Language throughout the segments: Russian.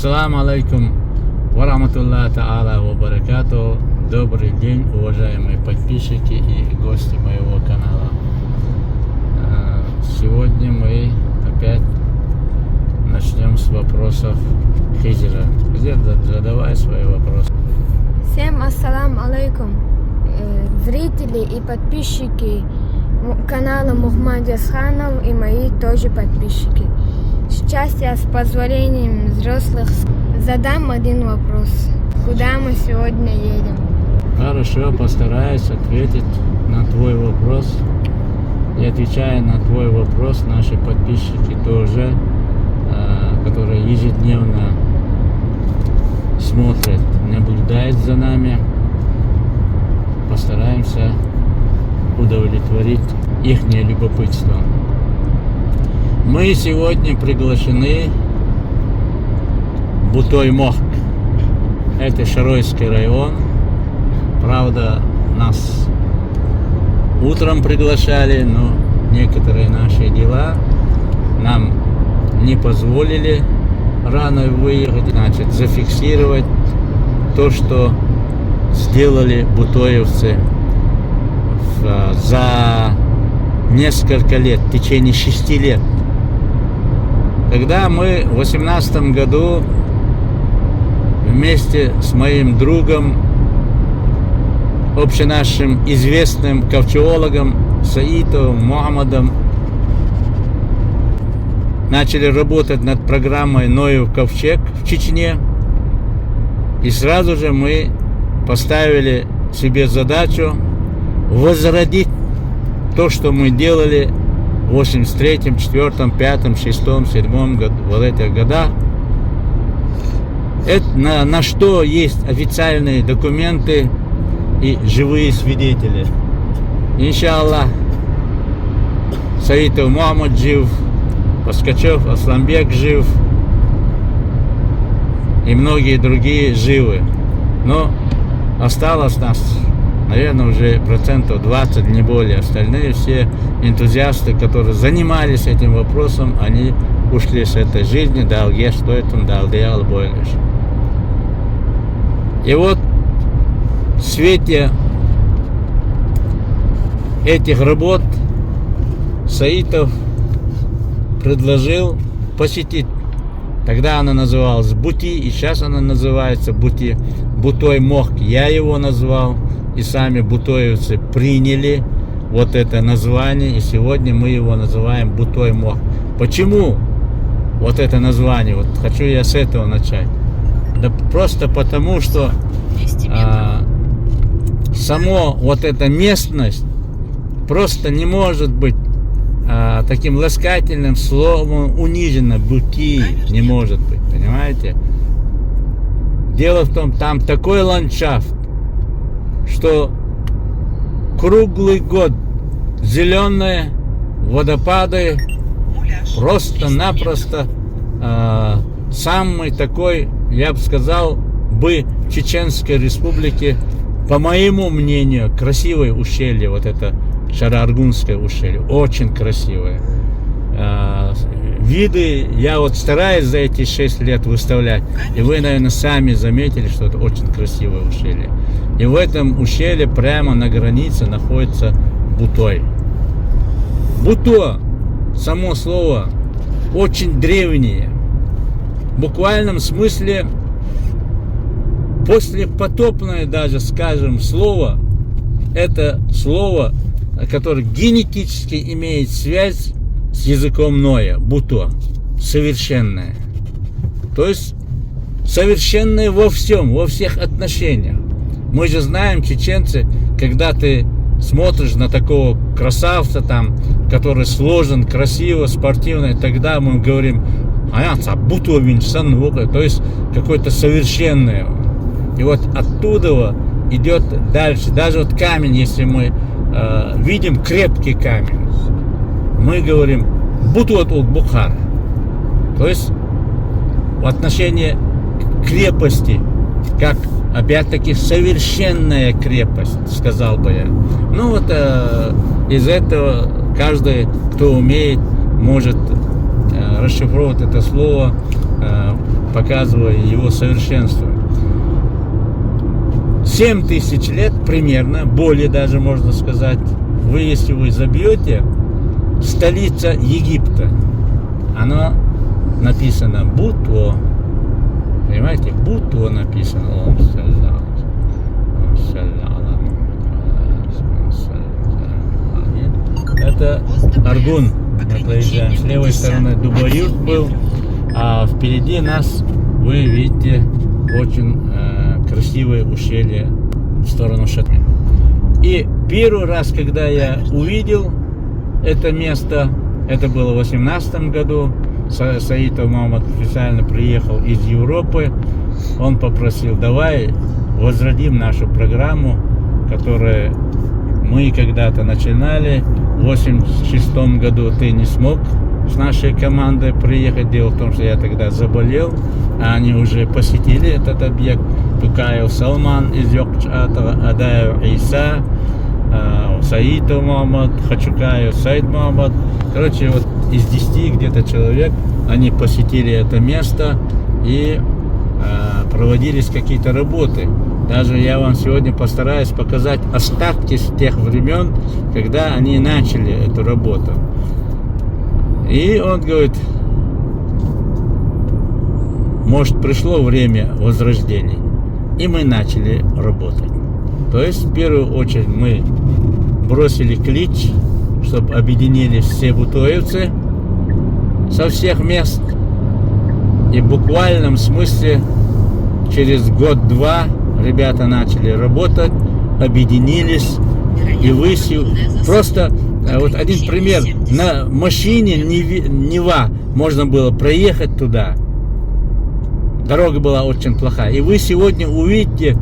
Ассаламу алейкум ва рахматуллахи та'аля ва баракату. Добрый день, уважаемые подписчики и гости моего канала. Сегодня мы опять начнем с вопросов хиджра. Хиджра, задавай свои вопросы. Всем ассалам алейкум, зрители и подписчики канала Мухаммад Ясханов и мои тоже подписчики. Сейчас я с позволением взрослых задам один вопрос. Куда мы сегодня едем? Хорошо, постараюсь ответить на твой вопрос. И отвечая на твой вопрос, наши подписчики тоже, которые ежедневно смотрят, наблюдают за нами, постараемся удовлетворить их любопытство. Мы сегодня приглашены в Бутой-Мохк. Это Шаройский район. Правда, нас утром приглашали, но некоторые наши дела нам не позволили рано выехать, значит, зафиксировать то, что сделали бутоевцы за несколько лет, в течение 6 лет. Когда мы в 2018 году вместе с моим другом, общенашим известным ковчеологом Саитовым Мухаммадом, начали работать над программой Ноев ковчег в Чечне, и сразу же мы поставили себе задачу возродить то, что мы делали в 83-м, 4-м, 5-м, 6-м, 7-м году, в этих годах. Это на что есть официальные документы и живые свидетели. Иншаллах, Саитов Мухаммад жив, Паскачев Асламбек жив, и многие другие живы. Но осталось нас, наверное, уже 20%, не более. Остальные все энтузиасты, которые занимались этим вопросом, они ушли с этой жизни. Далге, что это далдеял бойлеш. И вот в свете этих работ Саитов предложил посетить. Тогда она называлась Бути, и сейчас она называется Бути. Бутой-Мохк я его назвал, и сами бутоевцы приняли вот это название, и сегодня мы его называем Бутой-Мохк. Почему вот это название? Вот хочу я с этого начать. Да просто потому, что само вот эта местность просто не может быть таким ласкательным словом унижено. Бути не может быть, понимаете? Дело в том, там такой ландшафт, что круглый год зеленые водопады, просто-напросто самый такой, я бы сказал, в Чеченской Республике, по моему мнению, красивое ущелье, вот это Шара-Аргунское ущелье, очень красивое. Виды я вот стараюсь за эти 6 лет выставлять, и вы, наверное, сами заметили, что это очень красивое ущелье. И в этом ущелье прямо на границе находится Бутой. Буто, само слово, очень древнее. В буквальном смысле послепотопное даже, скажем, слово, это слово, которое генетически имеет связь с языком Ноя, Буто, совершенное. То есть совершенное во всем, во всех отношениях. Мы же знаем, чеченцы, когда ты смотришь на такого красавца там, который сложен, красиво, спортивно, тогда мы говорим, Бутовин, то есть какое-то совершенное. И вот оттуда идет дальше. Даже вот камень, если мы видим крепкий камень, мы говорим Бутуат-ул-Бухар. То есть в отношении крепости, как опять-таки совершенная крепость, сказал бы я. Ну вот из этого каждый, кто умеет, может расшифровать это слово показывая его совершенство. 7000 лет примерно, более даже можно сказать, вы, если вы забьете, столица Египта, оно написано Бутво, понимаете, Бутво написано. Это Аргун, мы проезжаем, с левой стороны Дубаюрт был, а впереди нас, вы видите, очень красивое ущелье в сторону Шатны. И первый раз, когда я увидел это место, это было в 2018 году, Саитов Мухаммад официально приехал из Европы, он попросил, давай возродим нашу программу, которую мы когда-то начинали. В 1986 году ты не смог с нашей командой приехать. Дело в том, что я тогда заболел, а они уже посетили этот объект. Тукаев Салман из Йокчатова, Адаев Иса, Саитов Мухаммад, Хачукаев Саид Мухаммад. Короче, вот из 10 где-то человек, они посетили это место и проводились какие-то работы. Даже я вам сегодня постараюсь показать остатки с тех времен, когда они начали эту работу. И он говорит, может, пришло время возрождения. И мы начали работать. То есть, в первую очередь, мы бросили клич, чтобы объединились все бутоевцы со всех мест. И в буквальном смысле через год-два ребята начали работать, объединились. И вы просто, вот один пример, на машине Нива можно было проехать туда. Дорога была очень плохая. И вы сегодня увидите,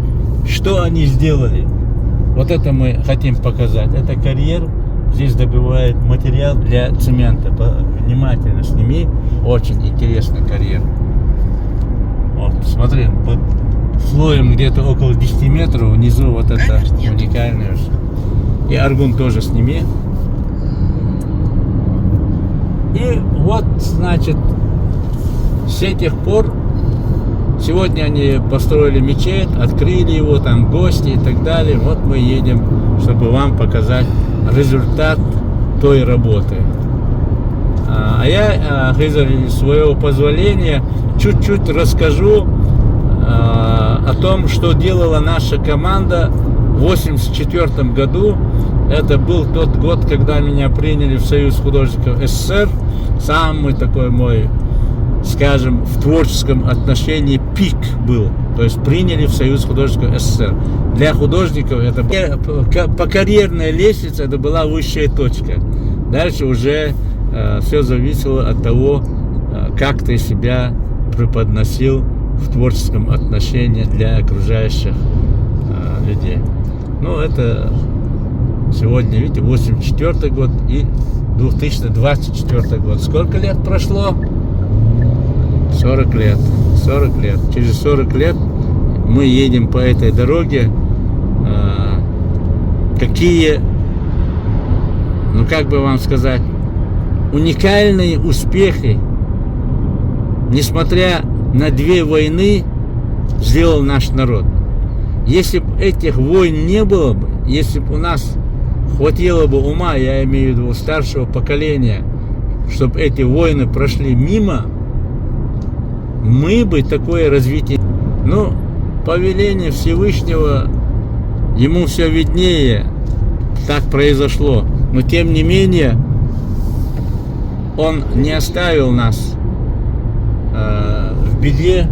что они сделали. Вот это мы хотим показать. Это карьер. Здесь добывают материал для цемента. Внимательно сними. Очень интересный карьер. Вот, смотри, под слоем где-то около 10 метров внизу вот это уникальное. И аргун тоже сними. И вот, значит, с тех пор сегодня они построили мечеть, открыли его, там гости и так далее. Вот мы едем, чтобы вам показать результат той работы. А я, из своего позволения, чуть-чуть расскажу о том, что делала наша команда в 1984 году. Это был тот год, когда меня приняли в Союз художников СССР. Самый такой мой, скажем, в творческом отношении пик был. То есть приняли в Союз художников СССР. Для художников это по карьерной лестнице это была высшая точка. Дальше уже все зависело от того, как ты себя преподносил в творческом отношении для окружающих людей. Ну, это сегодня, видите, 84 год и 2024 год. Сколько лет прошло? 40 лет. 40 лет. Через 40 лет мы едем по этой дороге. Какие, ну как бы вам сказать, уникальные успехи, несмотря на 2 войны, сделал наш народ. Если бы этих войн не было бы, если бы у нас хватило бы ума, я имею в виду старшего поколения, чтобы эти войны прошли мимо, мы бы такое развитие... Ну, по велению Всевышнего, ему все виднее, так произошло. Но тем не менее, он не оставил нас в беде.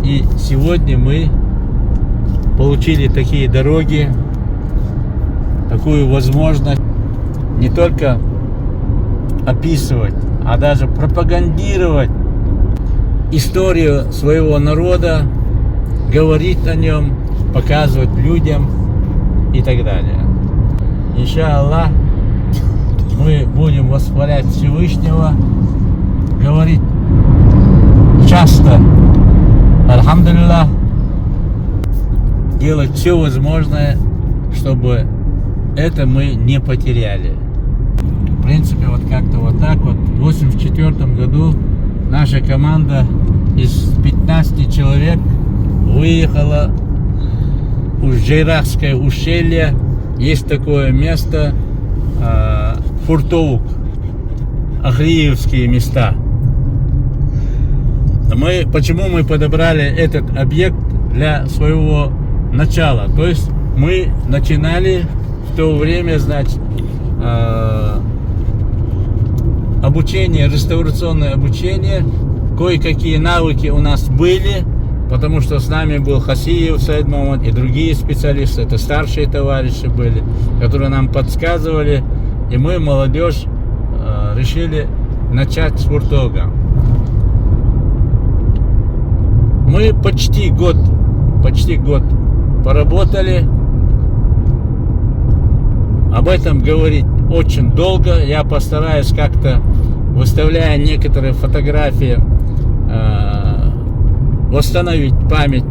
И сегодня мы получили такие дороги, такую возможность не только описывать, а даже пропагандировать историю своего народа, говорить о нем, показывать людям и так далее. Иншаллах, мы будем восхвалять Всевышнего, говорить часто Альхамдулиллах, делать все возможное, чтобы это мы не потеряли. В принципе, вот как-то вот так вот. В 1984 году наша команда из 15 человек выехало в Джейрахское ущелье. Есть такое место, Фуртоук, Ахриевские места. Почему мы подобрали этот объект для своего начала? То есть мы начинали в то время, значит, обучение, реставрационное обучение. Кое-какие навыки у нас были, потому что с нами был Хасиев Саид Мамад и другие специалисты, это старшие товарищи были, которые нам подсказывали, и мы, молодежь, решили начать с Фуртоука. Мы почти год поработали. Об этом говорить очень долго. Я постараюсь как-то, выставляя некоторые фотографии, восстановить память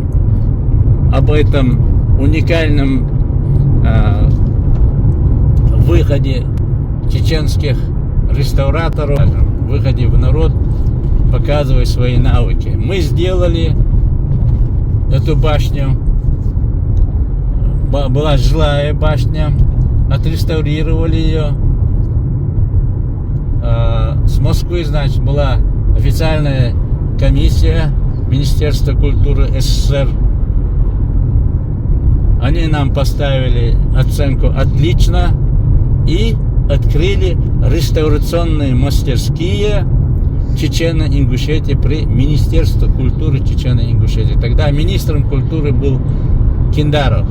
об этом уникальном выходе чеченских реставраторов, выходе в народ, показывая свои навыки. Мы сделали эту башню. Была жилая башня. Отреставрировали ее. С Москвы, значит, была официальная комиссия Министерства культуры СССР. Они нам поставили оценку «отлично» и открыли реставрационные мастерские Чечено-Ингушетии при Министерстве культуры Чечено-Ингушетии. Тогда министром культуры был Киндаров.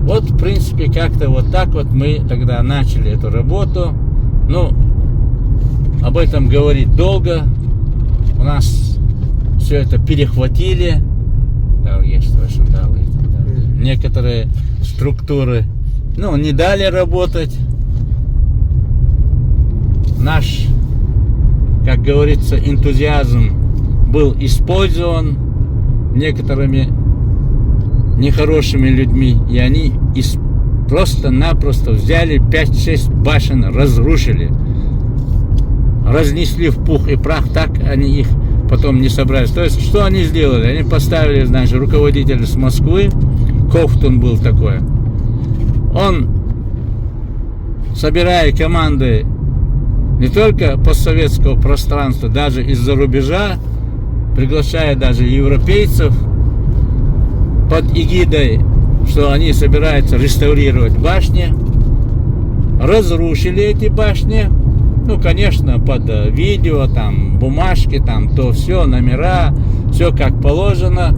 Вот, в принципе, как-то вот так вот мы тогда начали эту работу. Ну, об этом говорить долго. У нас все это перехватили. Некоторые структуры, ну, не дали работать. Наш, как говорится, энтузиазм был использован некоторыми нехорошими людьми, и они просто-напросто взяли 5-6 башен, разрушили, разнесли в пух и прах, так они их потом не собрали. То есть, что они сделали? Они поставили, значит, руководителя с Москвы, Ковтун был такой, он, собирая команды не только постсоветского пространства, даже из-за рубежа, приглашая даже европейцев, под эгидой, что они собираются реставрировать башни, разрушили эти башни, ну, конечно, под видео, там, бумажки, там, то все, номера, все как положено,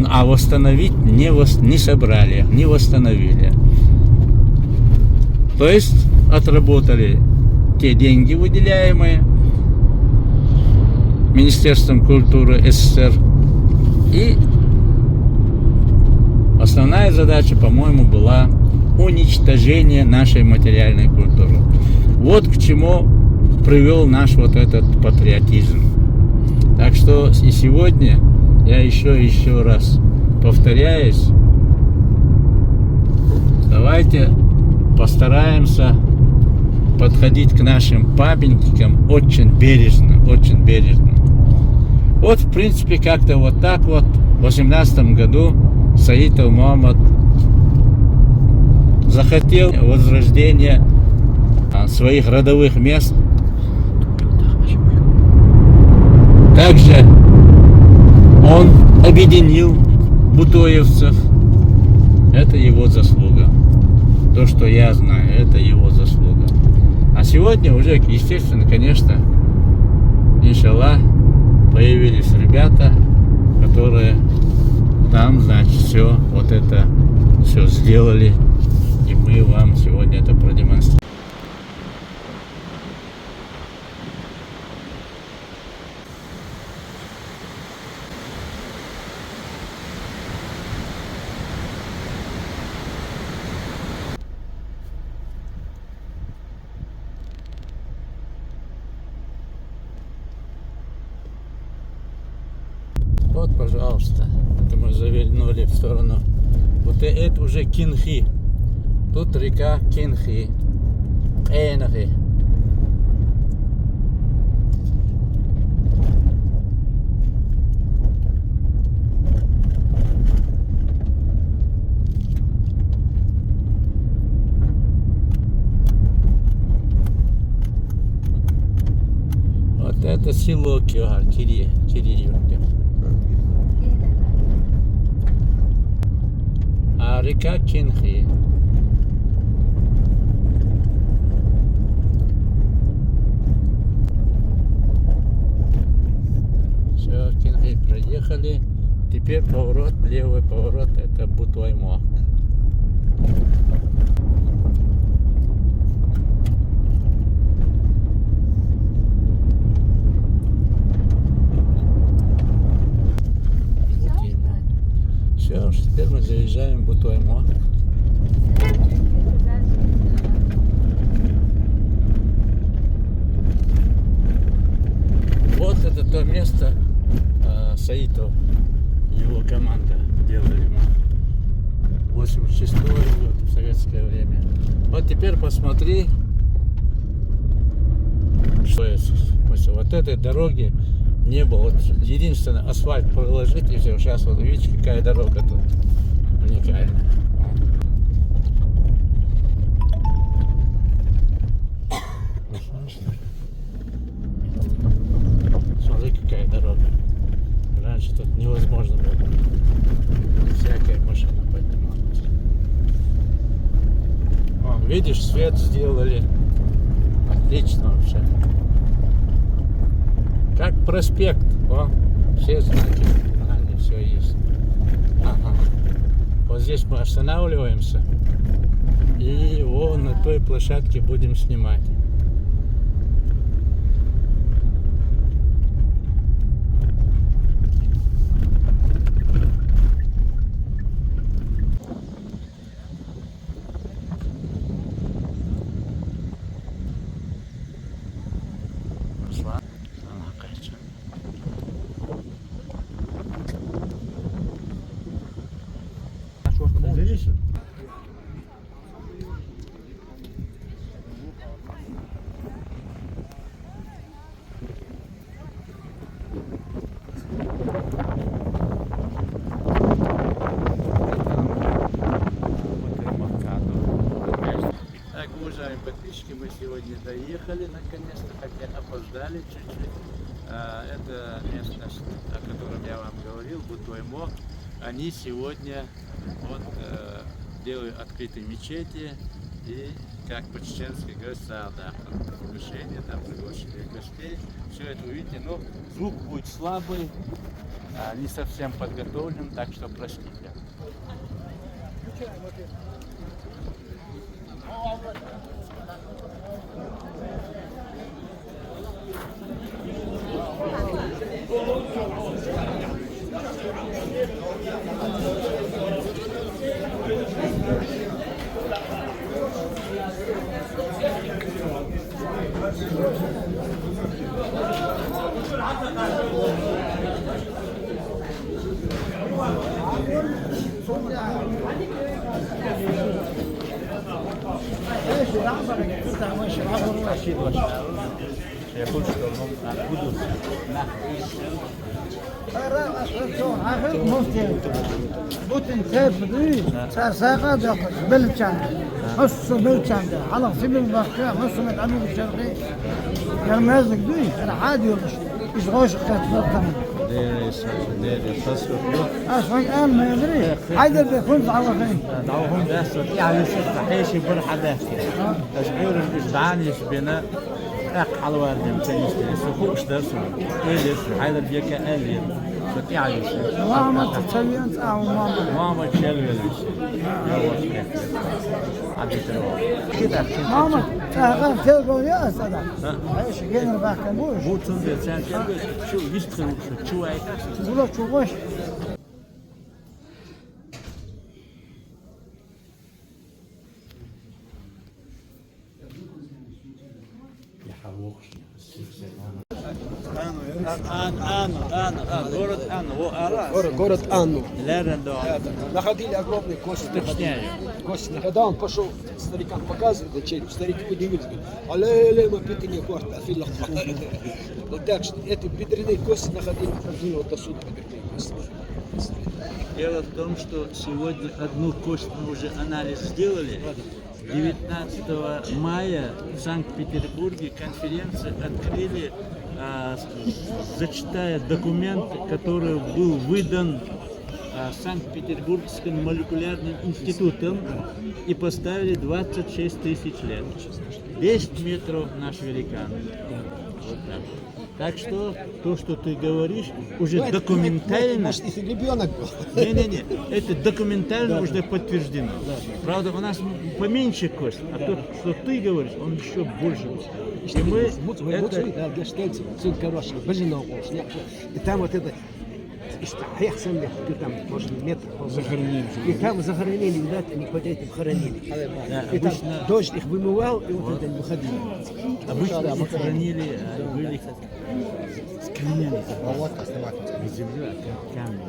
а восстановить не собрали, не восстановили. То есть отработали те деньги, выделяемые Министерством культуры СССР, и основная задача, по-моему, была уничтожение нашей материальной культуры. Вот к чему привел наш вот этот патриотизм. Так что и сегодня я еще раз повторяюсь, давайте постараемся подходить к нашим памятникам очень бережно, очень бережно. Вот, в принципе, как-то вот так вот в 18 году Саитов Мухаммад захотел возрождения своих родовых мест. Также он объединил бутоевцев. Это его заслуга. То, что я знаю, это его заслуга. А сегодня уже, естественно, конечно, иншаллах, появились ребята, которые там, значит, все вот это все сделали, и мы вам сегодня это продемонстрируем. Вот, пожалуйста, это мы завернули в сторону. Вот это уже Кинхи. Тут река Кинхи. Энхи. Это село Кириевка. А река Кинхи. Все, Кинхи проехали. Теперь поворот, левый поворот, это Бутуаймок. Все, теперь мы заезжаем в Бутуаймок. Вот это то место, Саитов, его команда делали ему 86 год в советское время. Вот теперь посмотри, что после вот этой дороги не было. Вот единственное, асфальт проложить и все. Сейчас вот видите, какая дорога тут уникальная. Смотри, какая дорога. Раньше тут невозможно было. Всякая машина поднималась. Вон, видишь, свет сделали. Отлично вообще. Как проспект. О, все знаки. Они все есть. Ага. Вот здесь мы останавливаемся. И вон на той площадке будем снимать. Так, уважаемые подписчики, мы сегодня доехали наконец-то, хотя опоздали чуть-чуть. Это местность, о котором я вам говорил, Бутуаймок. Они сегодня вот, делают открытые мечети и, как по-чеченски говорят, саадах, приглашение, там приглашение гостей. Все это увидите, но звук будет слабый, не совсем подготовлен, так что простите. يقول قدس آخر مفتي بوتن تاب بدوي ساقا داخل بلتشان حس بلتشان على سبيل البركة حس من العمود الشرقي يرمازك دوي أنا عادي مش غوش قتل ديري تصرف له أشوي أنا ما يدري عايز بيكون دعوة دعوهم داسر يعني صحيح برحة داخل تشعير الإجدعان يشبنا أق على واردهم تنشتري سخوش درسهم إليس حيث بيكا أليم فتعي ماما تتسوي أنت أو ماما تشلوي الشيء يوش كيف عبد كده ماما تاغر تلقوا يا أستاذ ايش جينا باكموش بوتون بيتسان شو يشتغل شو هيك تقولوا شو وش Город Анну. Лерендо. Находили огромный кость. Кость. Когда он пошел старикам показывать дочерям, старики удивились. Але мы питание кварта, филах. Вот так что эти бедренные кости находили вот отсюда бедренные кости. Дело в том, что сегодня одну кость мы уже анализ сделали. 19 мая в Санкт-Петербурге конференцию открыли зачитает документ, который был выдан Санкт-Петербургским молекулярным институтом и поставили 26 тысяч лет. 10 метров наш великан. Вот так. Так что то, что ты говоришь, уже документально. Может, если ребенок был. Не-не-не, это документально уже подтверждено. Правда, у нас поменьше кость, а то, что ты говоришь, он еще больше. И мы это... Да, штельцы, все хорошее, бежино, и там вот это, Хехсон, там, может, метр. Захоронили. И там захоронили, видать, они под этим хоронили. Да, И там обычно, дождь их вымывал, и вот это они выходили. обычно их хоронили, были с камнями. Земля, камни.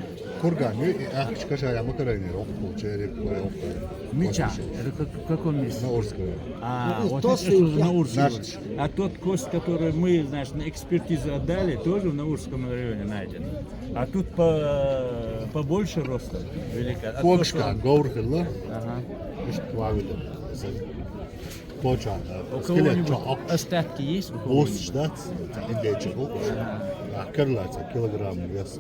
Кургане и Ахчкашая Макарайны, Охпу, Череп, Охпу. Меча. Это в каком месте? На Орское. Вот то, это что в Наурске. Наш. А тот кость, который мы, знаешь, на экспертизу отдали, тоже в Наурском районе найден. А тут побольше роста велика. А то, Фокшка, что- Гаурхилла, Ага. Квавида. Поча, У скелет, кого-нибудь Чок, остатки есть? У кого-нибудь? Босштадт, Индейчик, Карлаца, килограмм вес.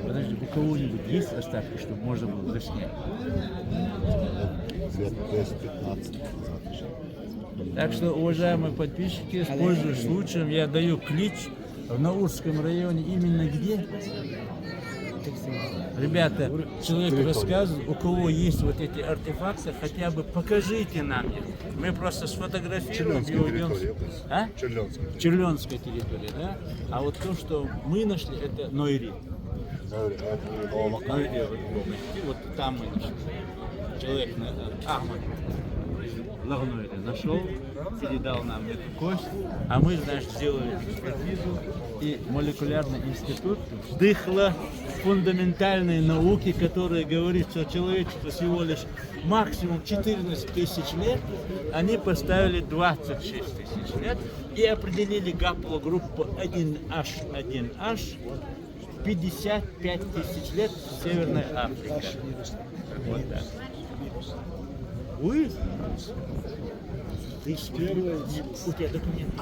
Подожди, у кого-нибудь есть остатки, чтобы можно было заснять? Лет 10-15 назад. Так что, уважаемые подписчики, пользуясь случаем, я даю клич в Наурском районе именно где? Ребята, человек рассказывает, у кого есть вот эти артефакты, хотя бы покажите нам их. Мы просто сфотографируем и Черленская уйдем. территория. А? Черленская. Черленская территория, да? А вот то, что мы нашли, это Нойри. Нойри, вот там мы нашли. Человек, Ахмад, из Лагнойри нашел, передал нам эту кость, а мы, значит, сделали экспертизу, и молекулярный институт вдыхло фундаментальные науки, которые говорят, что человечество всего лишь максимум 14 тысяч лет, они поставили 26 тысяч лет и определили гаплогруппу 1H1H 55 тысяч лет в Северной Африке. Вот так. Вы? Ты что? У тебя документы?